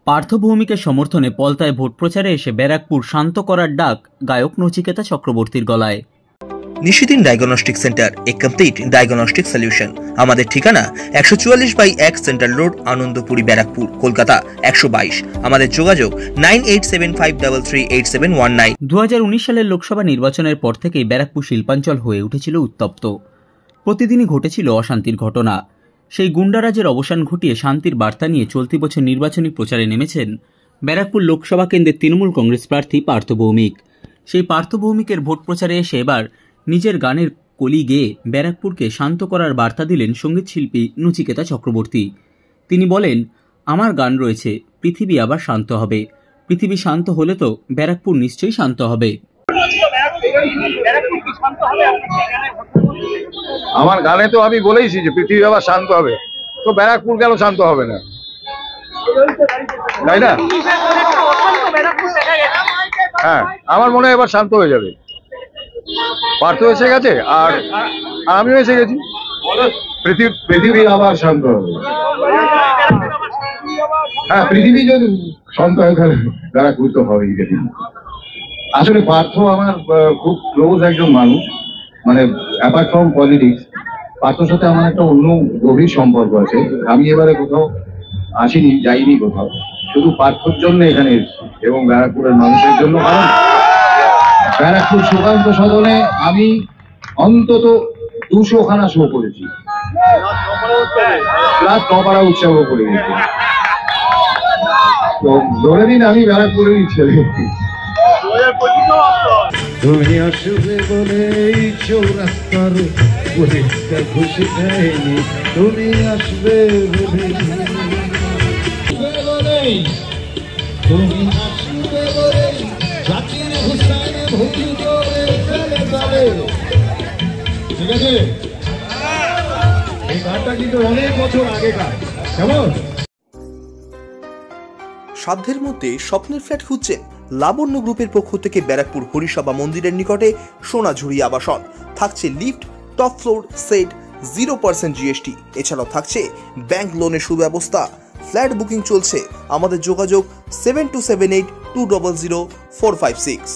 পার্থ ভৌমিকের সমর্থনে পলতায় ভোট প্রচারে এসে ব্যারাকপুর শান্ত করার ডাক গায়ক নচিকেতা চক্রবর্তীর গলায়। নিশিদিন ডায়াগনস্টিক সেন্টার, এ কমপ্লিট ডায়াগনস্টিক সলিউশন। আমাদের ঠিকানা 144/1 সেন্ট্রাল রোড, আনন্দপুরি, ব্যারাকপুর, কলকাতা 122। আমাদের যোগাযোগ 9875338719। 2019 সালের লোকসভা নির্বাচনের পর থেকেই ব্যারাকপুর শিল্পাঞ্চল হয়ে উঠেছিল উত্তপ্ত। প্রতিদিনই ঘটেছিল অশান্তির ঘটনা। সেই গুন্ডারাজের অবসান ঘটিয়ে শান্তির বার্তা নিয়ে চলতি বছর নির্বাচনী প্রচারে নেমেছেন ব্যারাকপুর লোকসভা কেন্দ্রের তৃণমূল কংগ্রেস প্রার্থী পার্থ ভৌমিক। সেই পার্থ ভৌমিকের ভোট প্রচারে এসে এবার নিজের গানের কলি গেয়ে ব্যারাকপুরকে শান্ত করার বার্তা দিলেন সঙ্গীতশিল্পী নচিকেতা চক্রবর্তী। তিনি বলেন, আমার গান রয়েছে, পৃথিবী আবার শান্ত হবে। পৃথিবী শান্ত হলে তো ব্যারাকপুর নিশ্চয়ই শান্ত হবে। আমার গানে তো আমি বলেইছি যে পৃথিবী আবার শান্ত হবে, তো ব্যারাকপুর কেন শান্ত হবে না, তাই না? হ্যাঁ, আমার মনে হয় এবার শান্ত হয়ে যাবে। পার্থ এসে গেছে আর আমিও এসে গেছি, পৃথিবী আবার শান্ত হবে। হ্যাঁ, পৃথিবী যদি শান্ত হয় তাহলে ব্যারাকপুর তো হবেই। আসলে পার্থ আমার খুব ক্লোজ একজন মানুষ, মানে অ্যাপার্ট ফ্রম পলিটিক্স পার্থর সাথে আমার একটা অন্য গভীর সম্পর্ক আছে। আমি এবারে কোথাও আসিনি, যাইনি কোথাও, শুধু পার্থর জন্য এখানে এসেছি এবং ব্যারাকপুরের মানুষের জন্য। কারণ ব্যারাকপুর সুকান্ত সদনে আমি অন্তত 200খানা শো করেছি, প্লাস নপাড়া উৎসব করে গেছি। তো ধরে দিন আমি ব্যারাকপুরেরই ছেলে। তুমি আসবে বলে এই চৌরাস্তার পরিষ্কার খুশি দেয়নি, তুমি আসবে বলে, তুমি আসবে বলে জাতির হুসাইনে ভুল করে ফেলে যাবে। ঠিক আছে, এই গানটা কিন্তু অনেক বছর আগেকার। কেমন? সাধ্যের মধ্যে স্বপ্নের ফ্ল্যাট খুঁজছেন? লাবণ্য গ্রুপের পক্ষ থেকে ব্যারাকপুর হরিসভা মন্দিরের নিকটে সোনাঝুরি আবাসন। থাকছে lift, top floor, set, 0% GST। এছাড়াও থাকছে ব্যাংক লোনের সুব্যবস্থা। ফ্ল্যাট বুকিং চলছে। আমাদের যোগাযোগ 7278200456।